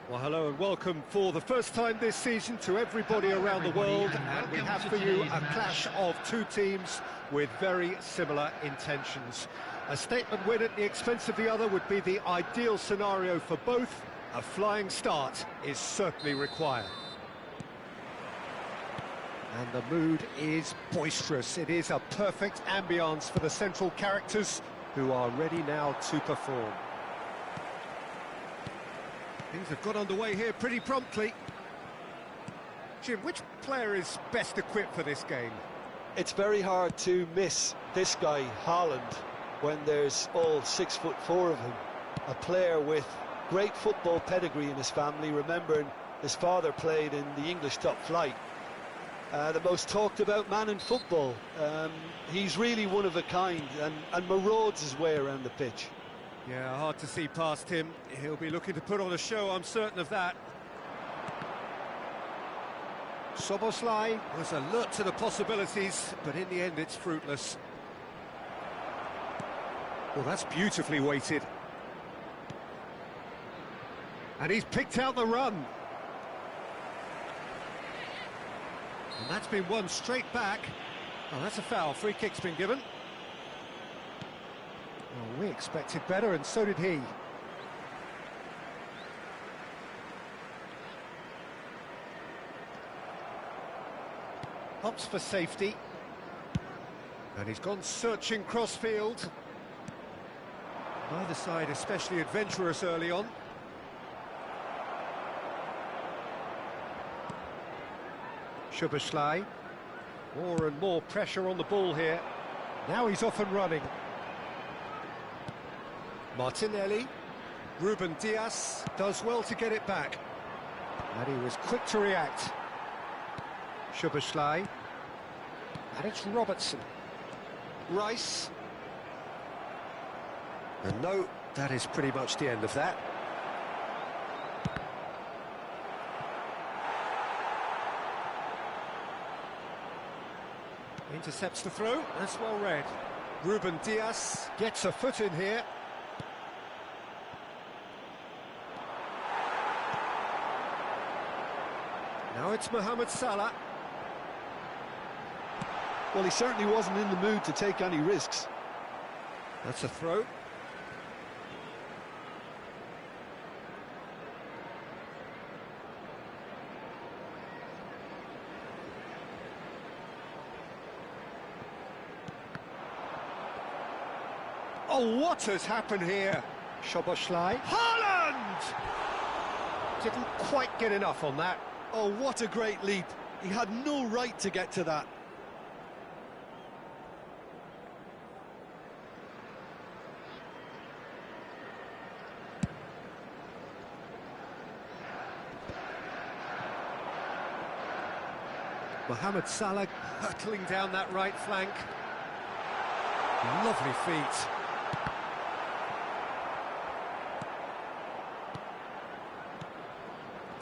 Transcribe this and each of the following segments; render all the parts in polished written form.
Well, hello and welcome for the first time this season to everybody around the world, and we have for you a clash of two teams with very similar intentions. A statement win at the expense of the other would be the ideal scenario for both. A flying start is certainly required. And the mood is boisterous. It is a perfect ambience for the central characters who are ready now to perform. Things have got underway here pretty promptly. Jim, which player is best equipped for this game? It's very hard to miss this guy, Haaland, when there's all 6'4" of him. A player with great football pedigree in his family, remembering his father played in the English top flight. The most talked about man in football. He's really one of a kind and marauds his way around the pitch. Yeah, hard to see past him. He'll be looking to put on a show, I'm certain of that. Szoboszlai was alert to the possibilities, but in the end it's fruitless. Well, that's beautifully weighted. And he's picked out the run. And that's been won straight back. Oh, that's a foul. Free kick's been given. Well, we expected better, and so did he. Hops for safety. And he's gone searching crossfield. Neither side especially adventurous early on. Szoboszlai. More and more pressure on the ball here. Now he's off and running. Martinelli. Ruben Dias does well to get it back. And he was quick to react. Szoboszlai. And it's Robertson. Rice. And no, that is pretty much the end of that. Intercepts the throw, that's well read. Ruben Dias gets a foot in here. Now it's Mohamed Salah. Well, he certainly wasn't in the mood to take any risks. That's a throw. Oh, what has happened here? Szoboszlai. Haaland! Didn't quite get enough on that. Oh, what a great leap. He had no right to get to that. Mohamed Salah hurtling down that right flank. Lovely feet.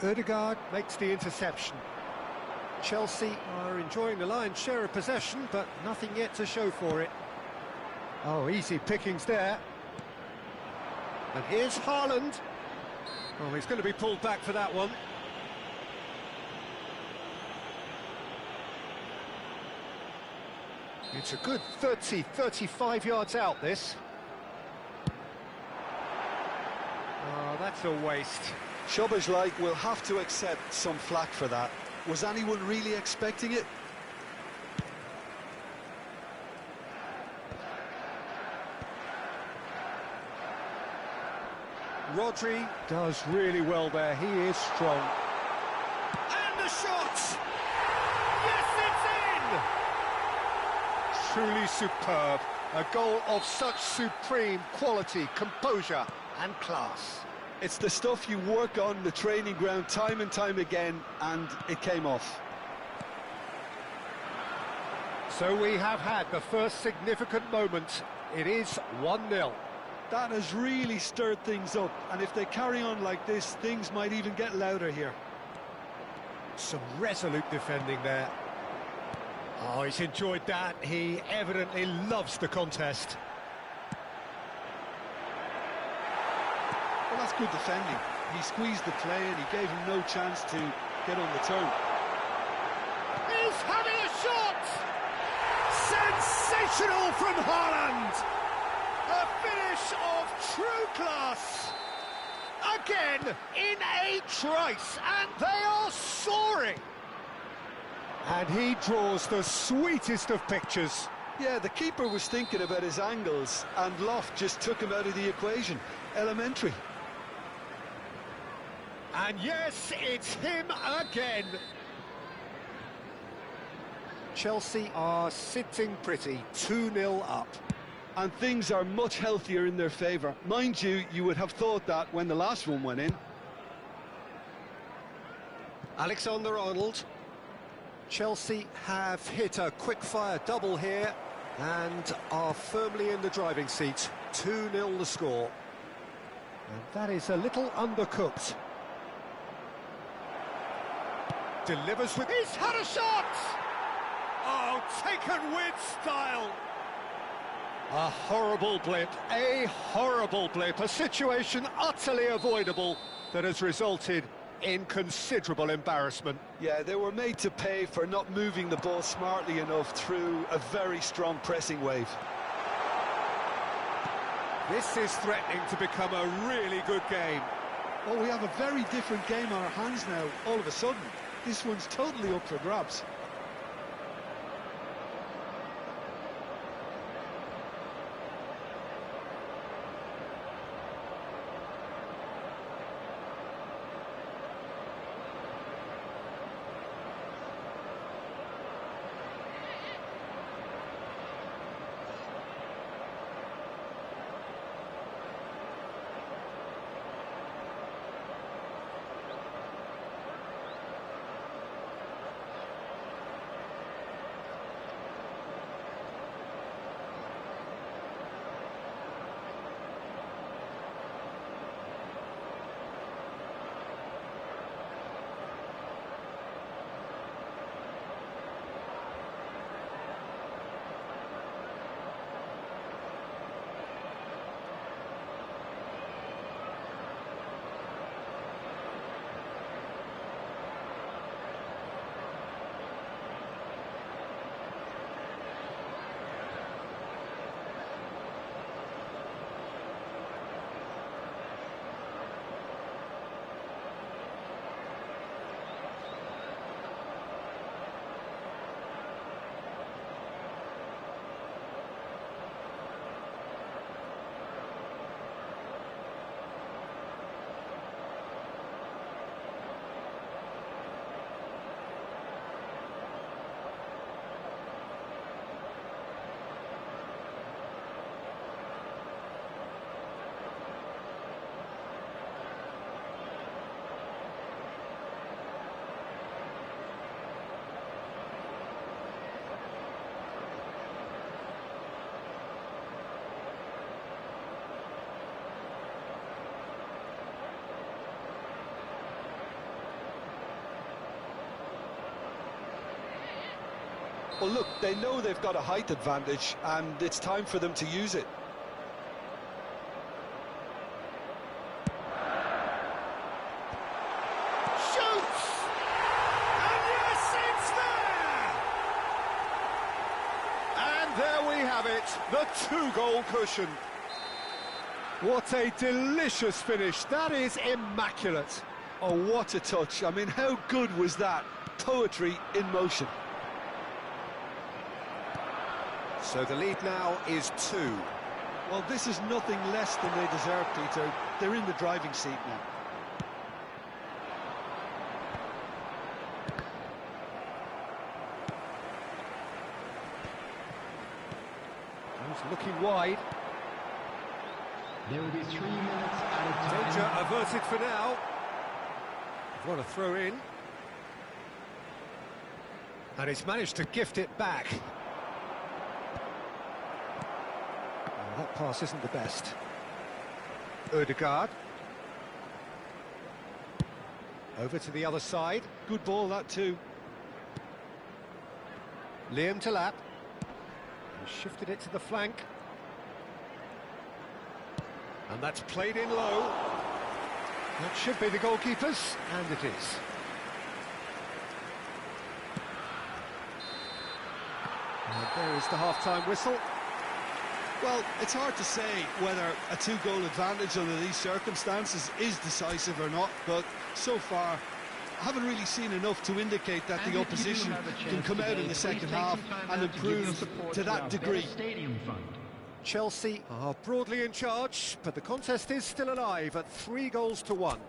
Ødegaard makes the interception. Chelsea are enjoying the lion's share of possession, but nothing yet to show for it. Oh, easy pickings there. And here's Haaland. Oh, he's going to be pulled back for that one. It's a good 30-35 yards out, this. Oh, that's a waste. Szoboszlai will have to accept some flack for that. Was anyone really expecting it? Rodri does really well there. He is strong. And the shot! Yes, it's in! Truly superb. A goal of such supreme quality, composure and class. It's the stuff you work on the training ground time and time again, and it came off. So we have had the first significant moment. It is 1-0. That has really stirred things up, and if they carry on like this, things might even get louder here. Some resolute defending there. Oh, he's enjoyed that. He evidently loves the contest. Well, that's good defending. He squeezed the play and he gave him no chance to get on the turn. He's having a shot! Sensational from Haaland! A finish of true class! Again, in a trice, and they are soaring! And he draws the sweetest of pictures. Yeah, the keeper was thinking about his angles, and Loft just took him out of the equation. Elementary. And yes, it's him again. Chelsea are sitting pretty, 2-0 up. And things are much healthier in their favour. Mind you, you would have thought that when the last one went in. Alexander-Arnold. Chelsea have hit a quick-fire double here and are firmly in the driving seat. 2-0 the score. And that is a little undercooked. Delivers with... He's had a shot! Oh, taken with style! A horrible blip, a situation utterly avoidable that has resulted in considerable embarrassment. Yeah, they were made to pay for not moving the ball smartly enough through a very strong pressing wave. This is threatening to become a really good game. Well, we have a very different game on our hands now, all of a sudden. This one's totally up for grabs. Well, look, they know they've got a height advantage, and it's time for them to use it. Shoots! And yes, it's there! And there we have it, the two-goal cushion. What a delicious finish. That is immaculate. Oh, what a touch. I mean, how good was that? Poetry in motion. So the lead now is 2. Well, this is nothing less than they deserve, Peter. They're in the driving seat now. He's looking wide. There will be 3 minutes at a time. Danger averted for now. What a throw in. And he's managed to gift it back. Oh, that pass isn't the best. Ødegaard. Over to the other side. Good ball, that too. Liam to lap. He shifted it to the flank. And that's played in low. That should be the goalkeeper's, and it is. And there is the half-time whistle. Well, it's hard to say whether a two-goal advantage under these circumstances is decisive or not, but so far I haven't really seen enough to indicate that the opposition can come out in the second half and improve to that degree. Chelsea are broadly in charge, but the contest is still alive at 3-1.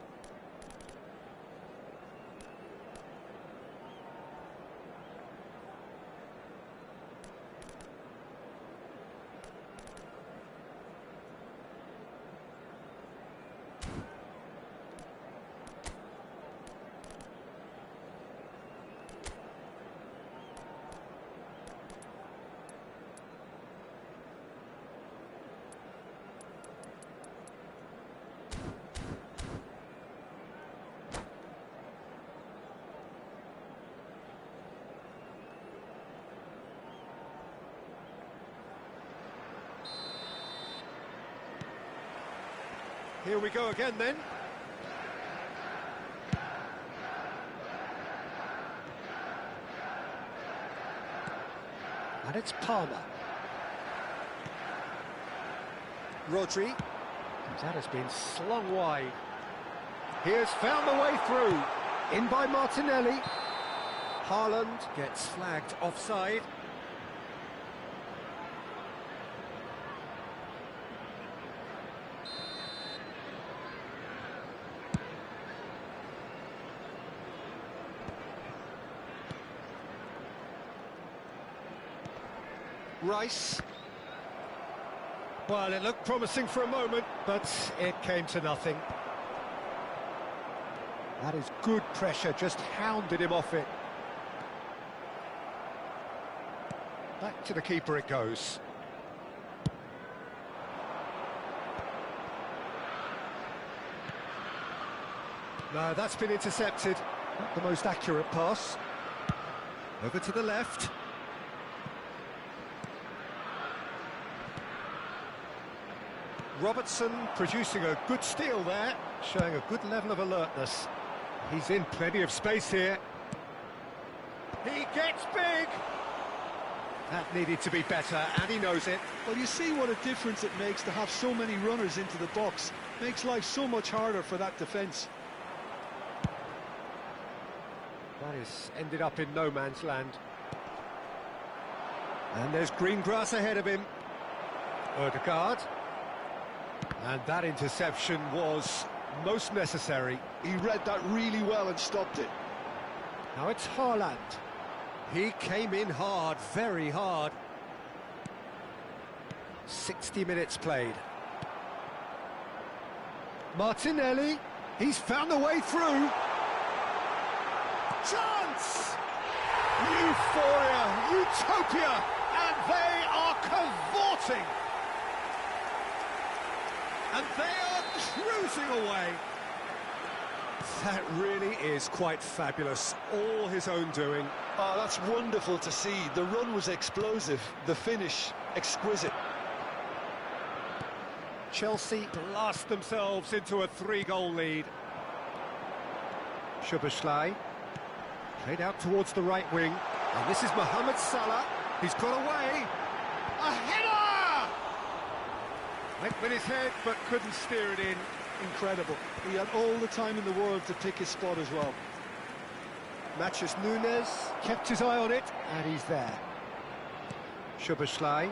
Here we go again then. And it's Palmer. Rodri. That has been slung wide. He has found the way through. In by Martinelli. Haaland gets flagged offside. Rice. Well, it looked promising for a moment, but it came to nothing. That is good pressure, just hounded him off it. Back to the keeper it goes. No, that's been intercepted. Not the most accurate pass. Over to the left. Robertson producing a good steal there, showing a good level of alertness. He's in plenty of space here. He gets big! That needed to be better, and he knows it. Well, you see what a difference it makes to have so many runners into the box. Makes life so much harder for that defence. That is ended up in no man's land. And there's green grass ahead of him. Ødegaard. And that interception was most necessary. He read that really well and stopped it. Now it's Haaland. He came in hard, very hard. 60 minutes played. Martinelli, he's found a way through. Chance! Euphoria, utopia, and they are cavorting. And they are cruising away. That really is quite fabulous. All his own doing. Oh, that's wonderful to see. The run was explosive, the finish exquisite. Chelsea blast themselves into a 3-goal lead. Szoboszlai played out towards the right wing, and this is Mohamed Salah. He's got away. A header! Went with his head, but couldn't steer it in. Incredible. He had all the time in the world to pick his spot as well. Matheus Nunes kept his eye on it, and he's there. Szoboszlai.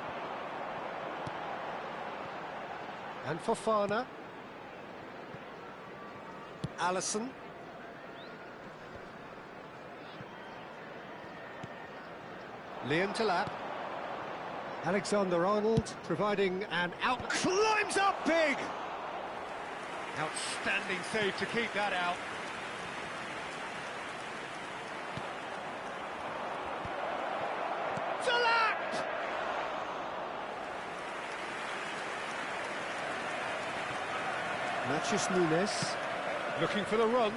And Fofana. Alisson. Liam Delap. Alexander-Arnold providing an out. Climbs up big! Outstanding save to keep that out. Delap! Matheus Nunes looking for the run.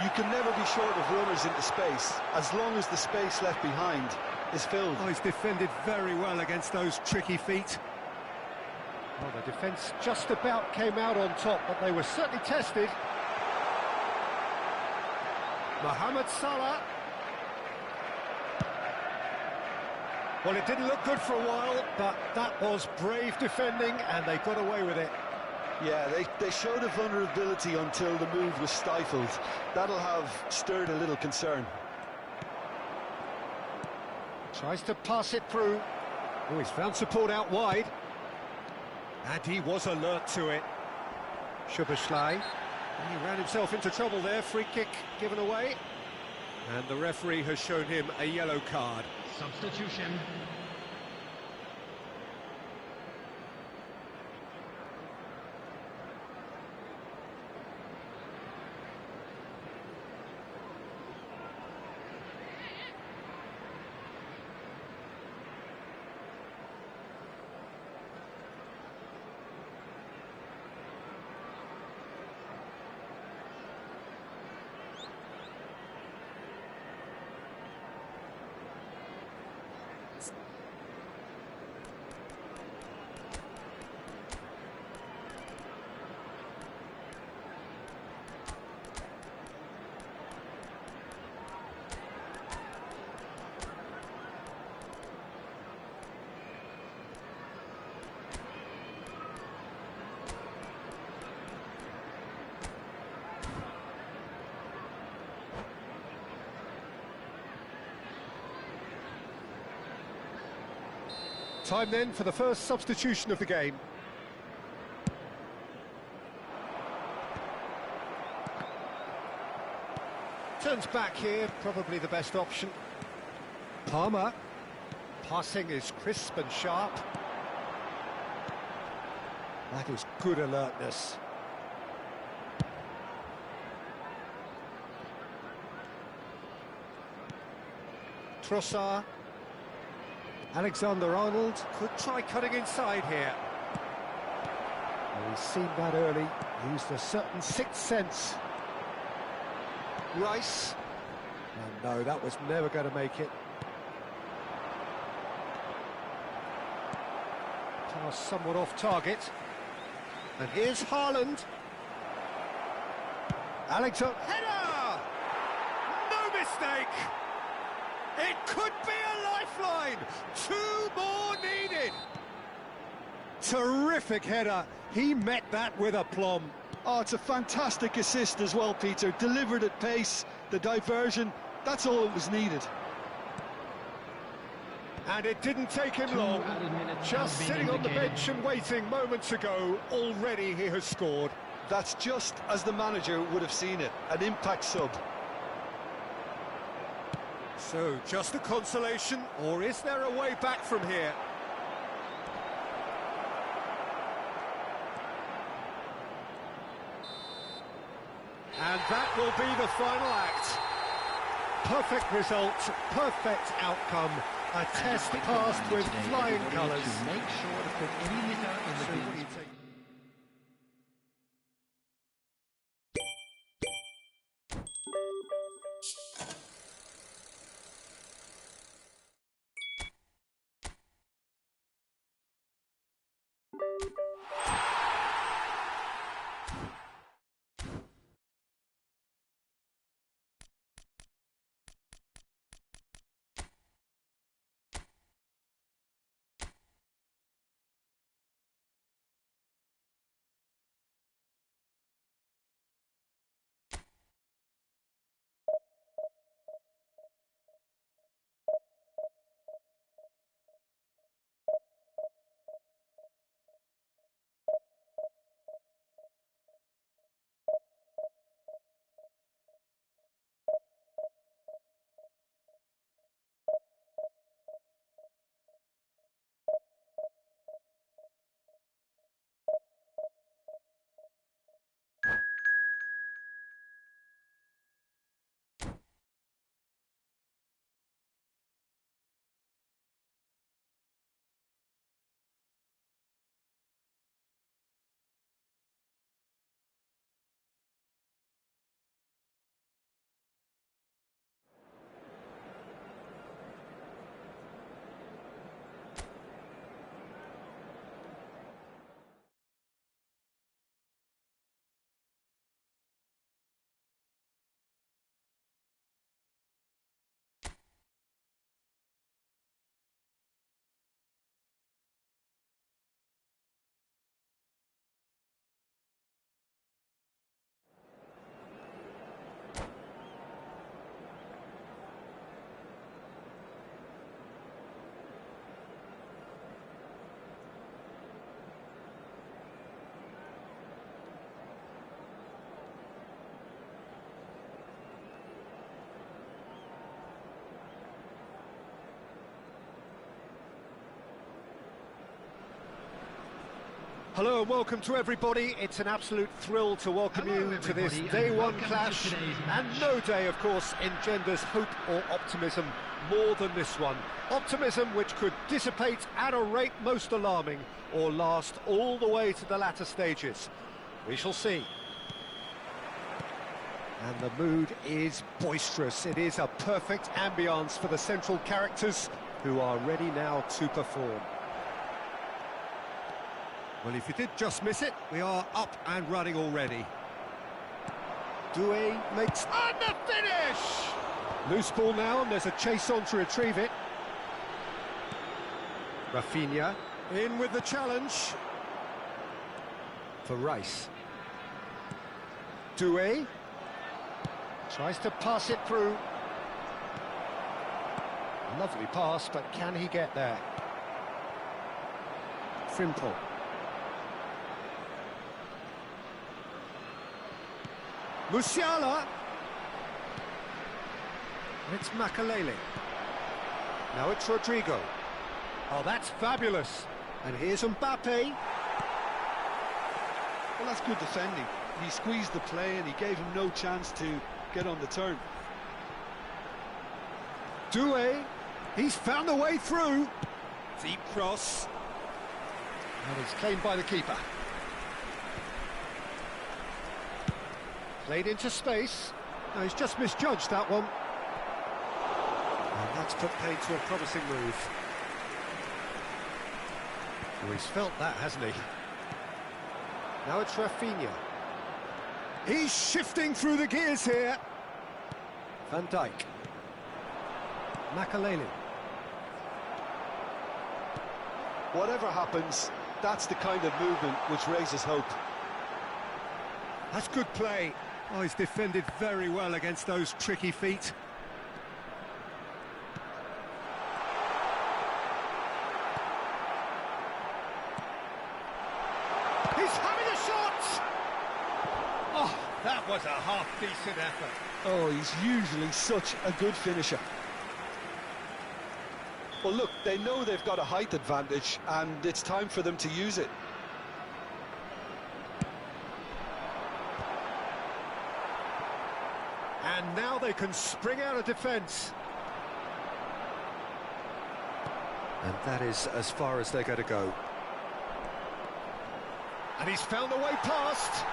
You can never be short of runners into space, as long as the space left behind is filled. Oh, he's defended very well against those tricky feet. Well, the defence just about came out on top, but they were certainly tested. Mohamed Salah. Well, it didn't look good for a while, but that was brave defending, and they got away with it. Yeah, they showed a vulnerability until the move was stifled. That'll have stirred a little concern. Tries to pass it through. Oh, he's found support out wide. And he was alert to it. Szoboszlai. He ran himself into trouble there. Free kick given away. And the referee has shown him a yellow card. Substitution. Time then for the first substitution of the game. Turns back here, probably the best option. Palmer. Passing is crisp and sharp. That is good alertness. Trossard. Alexander-Arnold could try cutting inside here. Well, he's seen that early, used a certain sixth sense. Rice. Oh, no, that was never going to make it. Pass somewhat off target. And here's Haaland. Alexander. Header! No mistake! It could be a lifeline! 2 more needed! Terrific header. He met that with aplomb. Oh, it's a fantastic assist as well, Peter. Delivered at pace, the diversion, that's all that was needed. And it didn't take him long. Just sitting on the bench and waiting moments ago, already he has scored. That's just as the manager would have seen it, an impact sub. So, just a consolation, or is there a way back from here? And that will be the final act. Perfect result, perfect outcome, a test passed with flying colours. To make sure to put any litter in the bin. Hello and welcome to everybody. It's an absolute thrill to welcome you to this day one clash, and no day, of course, engenders hope or optimism more than this one. Optimism which could dissipate at a rate most alarming or last all the way to the latter stages. We shall see. And the mood is boisterous. It is a perfect ambience for the central characters who are ready now to perform. Well, if you did just miss it, we are up and running already. Doué makes... and the finish! Loose ball now, and there's a chase on to retrieve it. Rafinha in with the challenge. For Rice. Doué tries to pass it through. Lovely pass, but can he get there? Frimpel. Musiala. It's Makalele. Now it's Rodrigo. Oh, that's fabulous. And here's Mbappe. Well, that's good defending. He squeezed the play and he gave him no chance to get on the turn. Doué, he's found a way through. Deep cross. And it's claimed by the keeper. Played into space. No, he's just misjudged that one. And that's put paid to a promising move. Oh, he's felt that, hasn't he? Now it's Rafinha. He's shifting through the gears here. Van Dijk. Makalele. Whatever happens, that's the kind of movement which raises hope. That's good play. Oh, he's defended very well against those tricky feet. He's having a shot! Oh, that was a half-decent effort. Oh, he's usually such a good finisher. Well, look, they know they've got a height advantage, and it's time for them to use it. And now they can spring out of defence. And that is as far as they're going to go. And he's found the way past.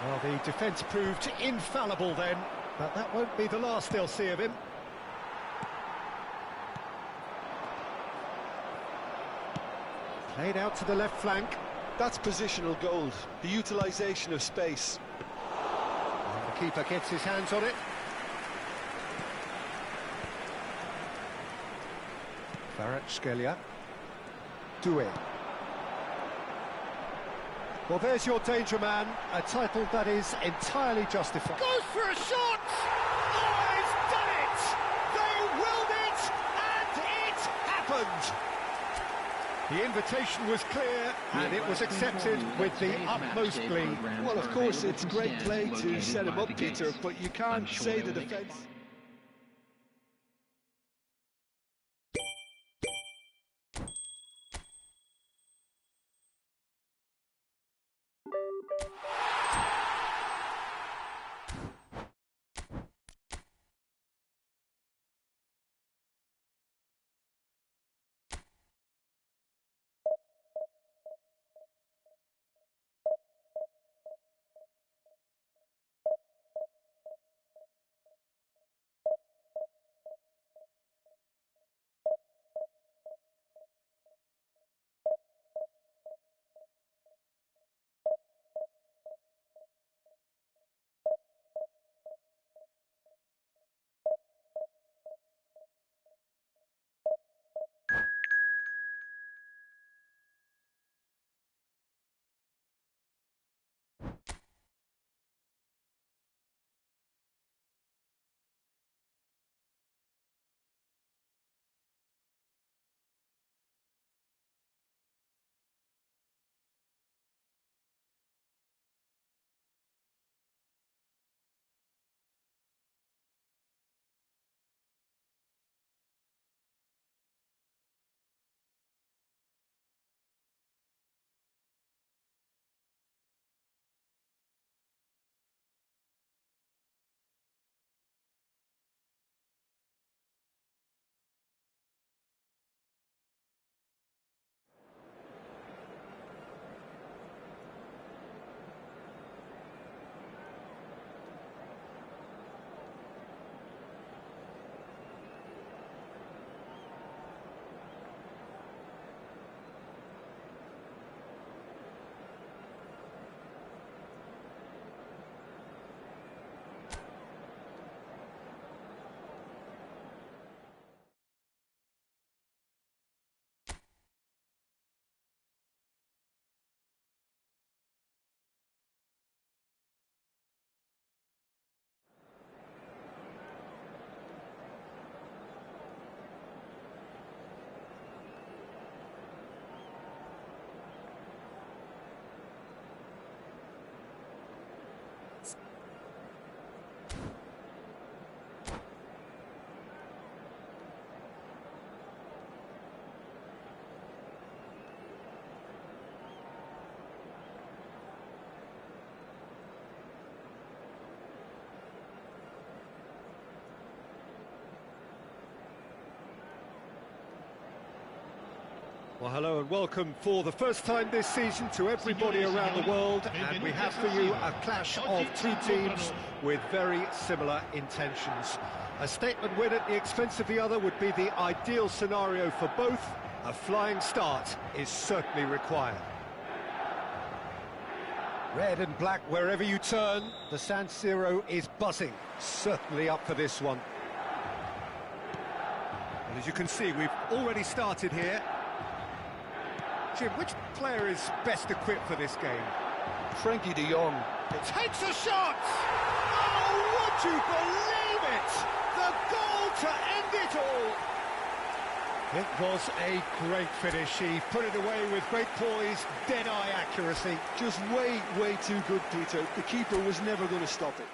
Well, the defence proved infallible then, but that won't be the last they'll see of him. Played out to the left flank. That's positional gold, the utilisation of space. And the keeper gets his hands on it. Kvaratskhelia. Doué. Well, there's your danger man, a title that is entirely justified. Goes for a shot! Oh, he's done it! They willed it, and it happened! The invitation was clear, and it was accepted with the utmost glee. Well, of course, it's great play to set him up, Peter, but you can't say the defence... Well, hello and welcome for the first time this season to everybody around the world, and we have for you a clash of two teams with very similar intentions. A statement win at the expense of the other would be the ideal scenario for both. A flying start is certainly required. Red and black wherever you turn, the San Siro is buzzing, certainly up for this one. Well, as you can see, we've already started here. Jim, which player is best equipped for this game? Frankie de Jong. Takes a shot! Oh, would you believe it? The goal to end it all! It was a great finish. He put it away with great poise, dead-eye accuracy. Just way too good, Peter. The keeper was never going to stop it.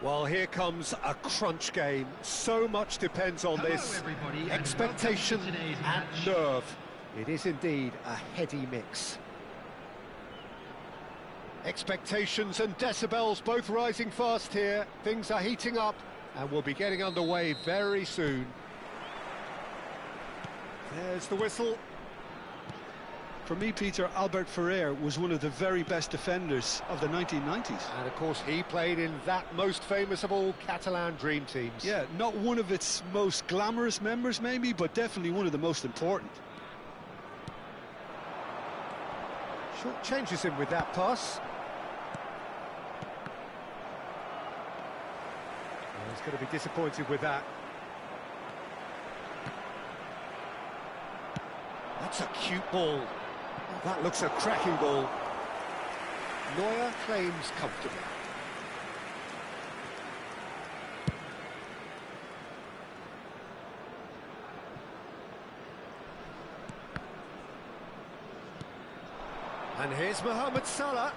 Well, here comes a crunch game. So much depends on this. Expectation and nerve. It is indeed a heady mix. Expectations and decibels both rising fast here. Things are heating up and we'll be getting underway very soon. There's the whistle. For me, Peter, Albert Ferrer was one of the very best defenders of the 1990s. And, of course, he played in that most famous of all Catalan dream teams. Yeah, not one of its most glamorous members, maybe, but definitely one of the most important. Short changes him with that pass. Well, he's going to be disappointed with that. That's a cute ball. That looks a cracking ball. Neuer claims comfortably. And here's Mohamed Salah.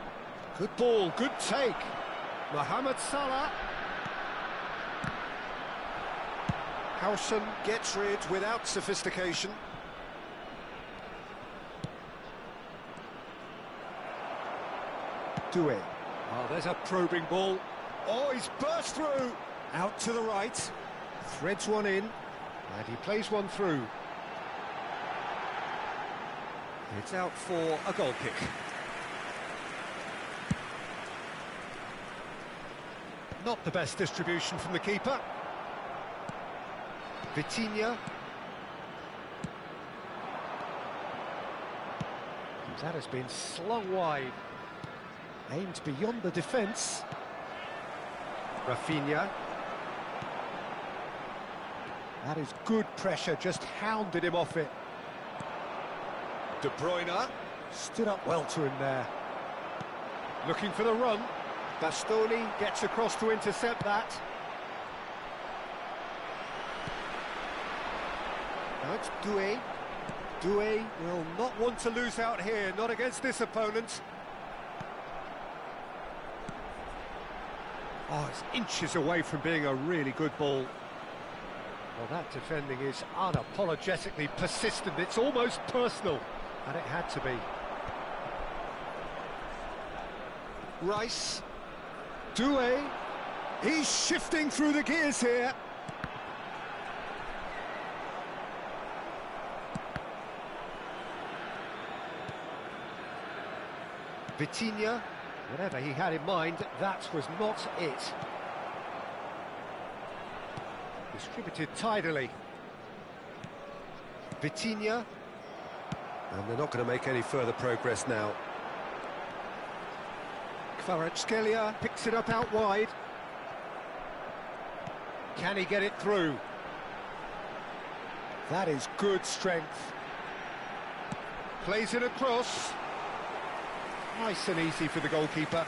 Good ball, good take. Mohamed Salah. Howson gets rid without sophistication. Doué. Oh, there's a probing ball. Oh, he's burst through. Out to the right. Threads one in. And he plays one through. It's out for a goal kick. Not the best distribution from the keeper. Vitinha. That has been slung wide. Aimed beyond the defence. Rafinha. That is good pressure, just hounded him off it. De Bruyne stood up well to him there. Looking for the run. Bastoni gets across to intercept that. Now it's Doué. Doué will not want to lose out here, not against this opponent. Oh, it's inches away from being a really good ball. Well, that defending is unapologetically persistent. It's almost personal, and it had to be. Rice. Doué. He's shifting through the gears here. Vitinha. Whatever he had in mind, that was not it. Distributed tidily. Vitinha. And they're not going to make any further progress now. Kvaratskhelia picks it up out wide. Can he get it through? That is good strength. Plays it across. Nice and easy for the goalkeeper.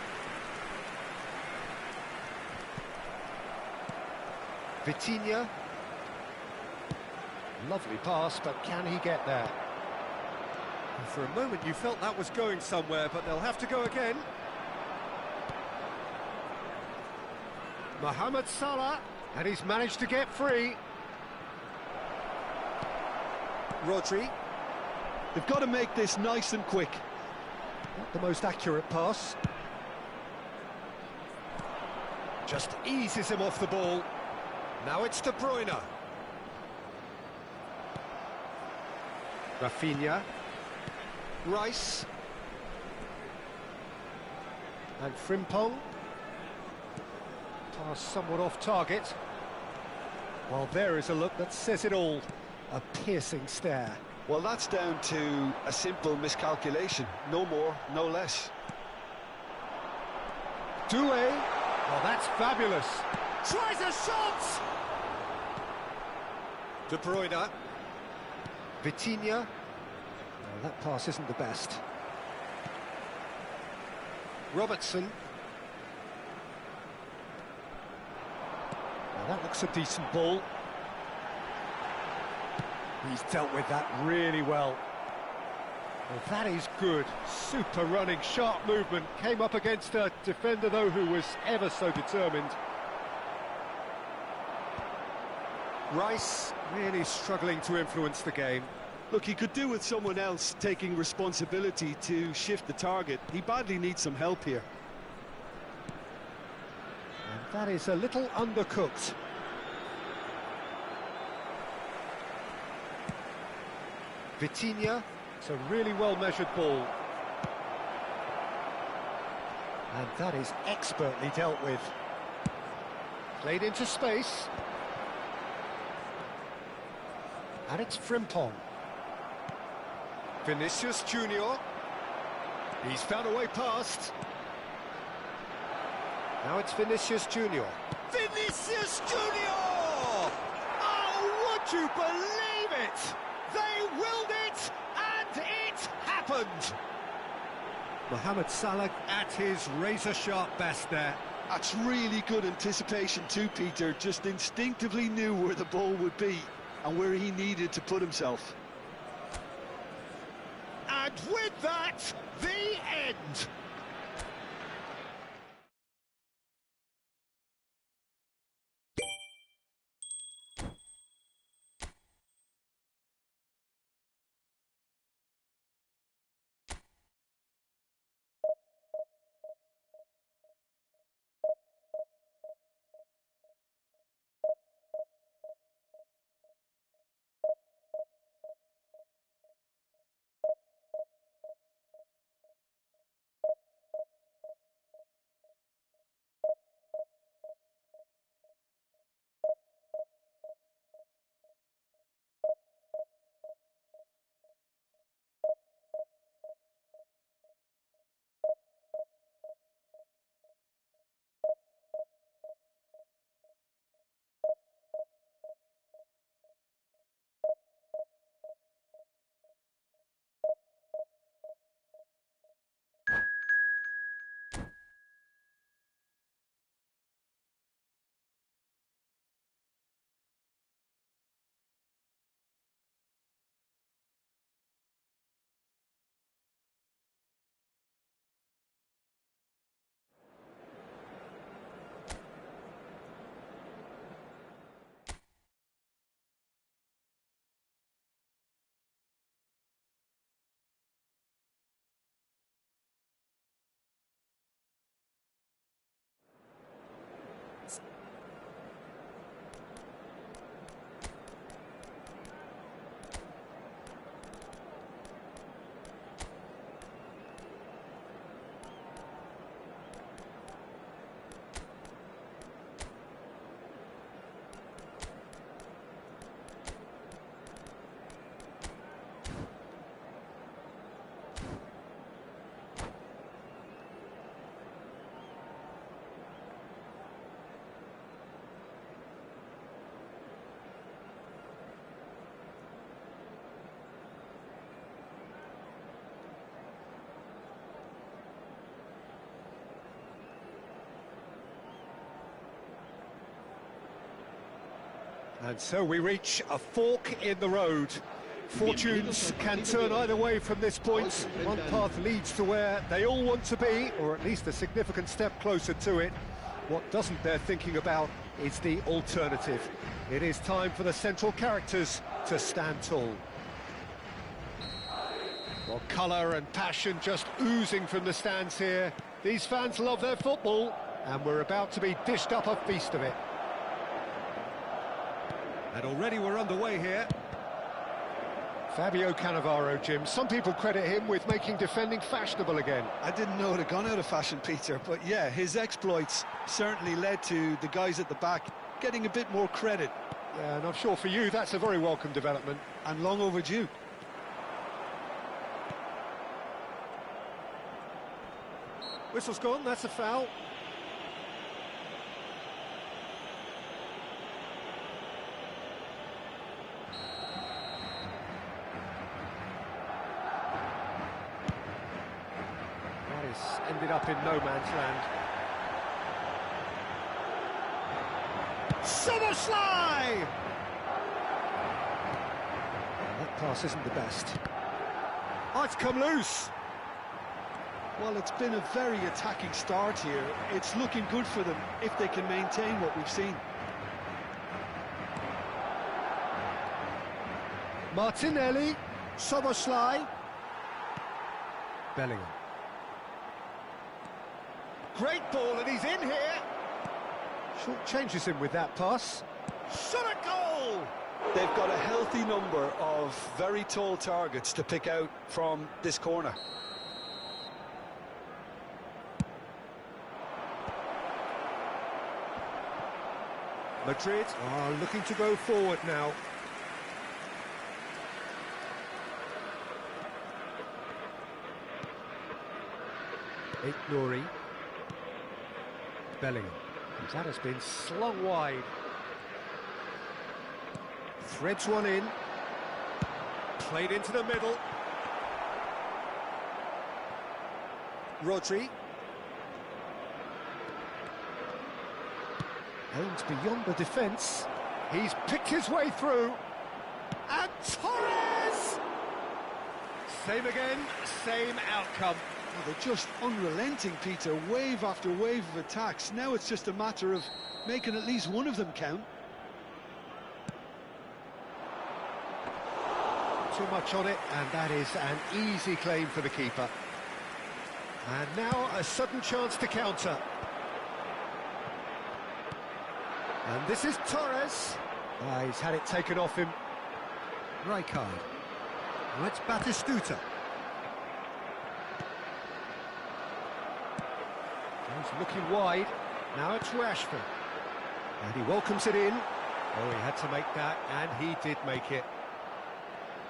Vitinha. Lovely pass, but can he get there? And for a moment you felt that was going somewhere, but they'll have to go again. Mohamed Salah, and he's managed to get free. Rodri. They've got to make this nice and quick. Not the most accurate pass. Just eases him off the ball. Now it's De Bruyne. Rafinha. Rice. And Frimpong. Pass somewhat off target. Well, there is a look that says it all. A piercing stare. Well, that's down to a simple miscalculation. No more, no less. Doué. Oh, that's fabulous. Tries a shot! De Bruyne. Vitinha. Well, that pass isn't the best. Robertson. Well, that looks a decent ball. He's dealt with that really well. Well, that is good. Super running, sharp movement. Came up against a defender, though, who was ever so determined. Rice really struggling to influence the game. Look, he could do with someone else taking responsibility to shift the target. He badly needs some help here. And that is a little undercooked. Vitinha. It's a really well-measured ball. And that is expertly dealt with. Played into space. And it's Frimpong. Vinicius Junior. He's found a way past. Now it's Vinicius Junior. Vinicius Junior! Oh, would you believe it? They willed it, and it happened! happened? Mohamed Salah at his razor-sharp best there. That's really good anticipation too, Peter. Just instinctively knew where the ball would be and where he needed to put himself. And with that, the end. And so we reach a fork in the road. Fortunes can turn either way from this point. One path leads to where they all want to be, or at least a significant step closer to it. What doesn't bear thinking about is the alternative. It is time for the central characters to stand tall. Well, colour and passion just oozing from the stands here. These fans love their football, and we're about to be dished up a feast of it. And already we're underway here. Fabio Cannavaro, Jim. Some people credit him with making defending fashionable again. I didn't know it had gone out of fashion, Peter, but yeah, his exploits certainly led to the guys at the back getting a bit more credit. Yeah, and I'm sure for you that's a very welcome development. And long overdue. Whistle's gone, that's a foul. Ended up in no man's land. Somersley! That pass isn't the best. Oh, it's come loose. Well, it's been a very attacking start here. It's looking good for them if they can maintain what we've seen. Martinelli, Somersley, Bellingham. Great ball, and he's in here. Short changes him with that pass. Shot a goal! They've got a healthy number of very tall targets to pick out from this corner. Madrid are looking to go forward now. Nouri. Bellingham. That has been slung wide. Threads one in. Played into the middle. Rodri. Aimed beyond the defence. He's picked his way through. And Torres! Same again, same outcome. Well, they're just unrelenting, Peter. Wave after wave of attacks. Now it's just a matter of making at least one of them count. Too much on it, and that is an easy claim for the keeper. And now a sudden chance to counter. And this is Torres. He's had it taken off him. Rijkaard. Now it's Batistuta. He's looking wide. Now it's Rashford. And he welcomes it in. Oh, he had to make that, and he did make it.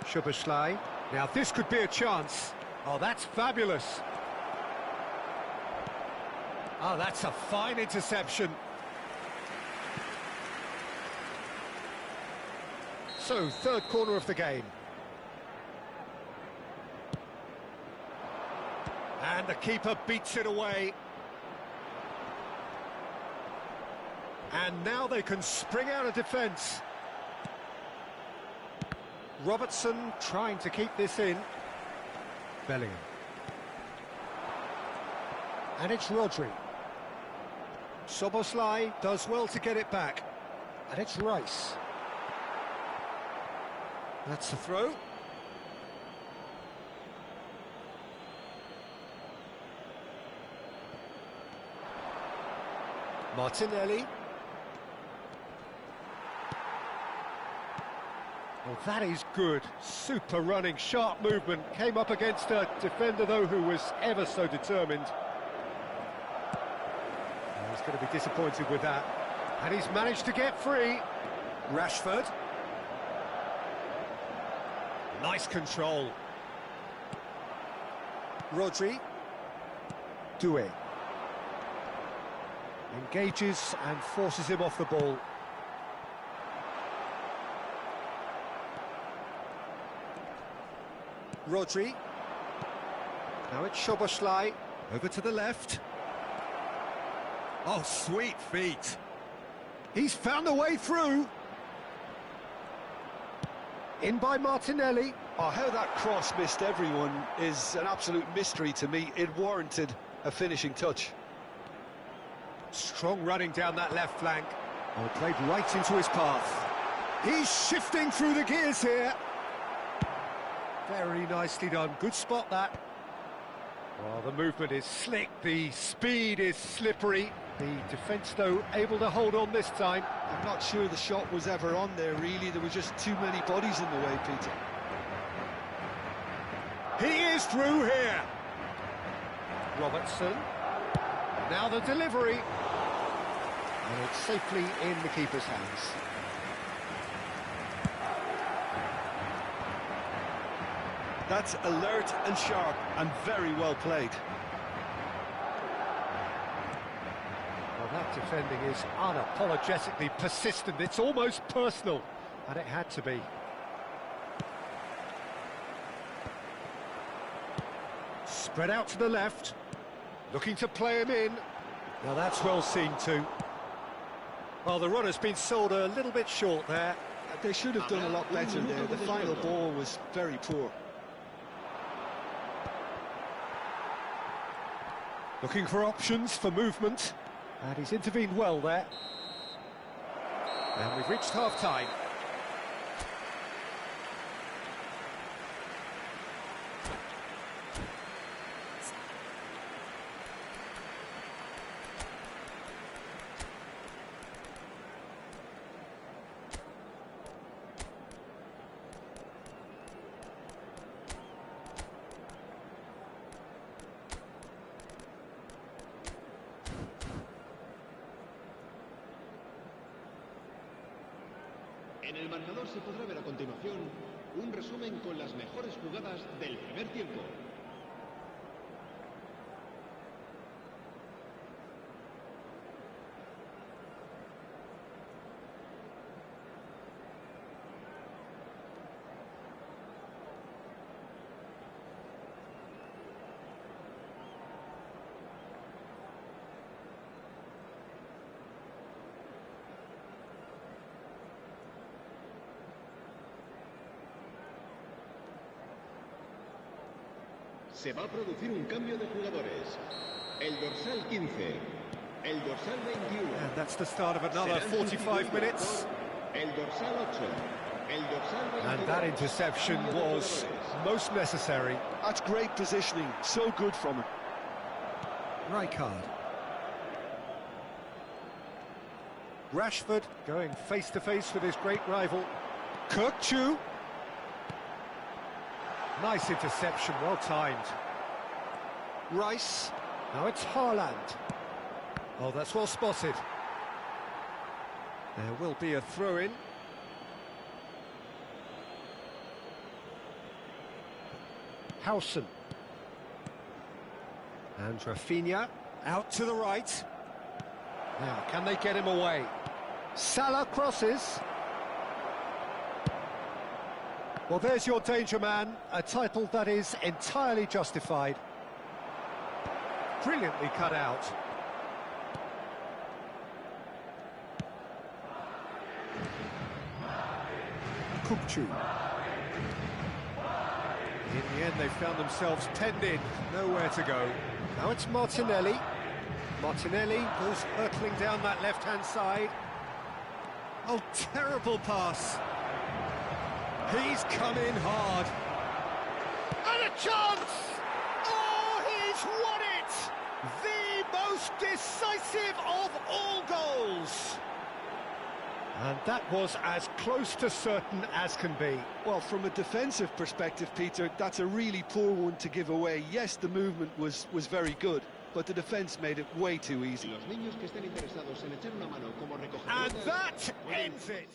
Szoboszlai. Now this could be a chance. Oh, that's fabulous. Oh, that's a fine interception. So, third corner of the game. And the keeper beats it away. And now they can spring out of defence. Robertson trying to keep this in. Bellingham. And it's Rodri. Szoboszlai does well to get it back. And it's Rice. That's the throw. Martinelli. Well, that is good. Super running, sharp movement. Came up against a defender, though, who was ever so determined. He's going to be disappointed with that. And he's managed to get free. Rashford. Nice control. Rodri. Doué. Engages and forces him off the ball. Rodri. Now it's Szoboszlai. Over to the left. Oh, sweet feet. He's found a way through. In by Martinelli. Oh, how that cross missed everyone is an absolute mystery to me. It warranted a finishing touch. Strong running down that left flank. Oh, played right into his path. He's shifting through the gears here. Very nicely done. Good spot, that. Well, the movement is slick. The speed is slippery. The defence, though, able to hold on this time. I'm not sure the shot was ever on there, really. There were just too many bodies in the way, Peter. He is through here. Robertson. Now the delivery. And it's safely in the keeper's hands. That's alert and sharp and very well played. Well, that defending is unapologetically persistent. It's almost personal, and it had to be. Spread out to the left, looking to play him in. Now that's well seen too. Well, the runner's been sold a little bit short there. They should have done a lot better there. The final ball was very poor. Looking for options for movement, and he's intervened well there. And we've reached half-time. En el marcador se podrá ver a continuación un resumen con las mejores jugadas del primer tiempo. Se va a producir un cambio de jugadores. El dorsal 15, el dorsal 21. And that's the start of another 45 minutes. El dorsal 8, el dorsal 22. And that interception was most necessary. That's great positioning, so good from him. Rijkaard. Rashford going face-to-face with his great rival. Kirkchu. Nice interception, well timed. Rice. Now it's Haaland. Oh, that's well spotted. There will be a throw-in. Howson. And Rafinha out to the right. Now, can they get him away? Salah crosses. Well, there's your danger man, a title that is entirely justified. Brilliantly cut out. Kirkchu. In the end, they found themselves penned in, nowhere to go. Now it's Martinelli. Martinelli goes hurtling down that left-hand side. Oh, terrible pass. He's come in hard. And a chance! Oh, he's won it! The most decisive of all goals. And that was as close to certain as can be. Well, from a defensive perspective, Peter, that's a really poor one to give away. Yes, the movement was very good, but the defence made it way too easy. Los niños que estén interesados en echar una mano como And that ends it.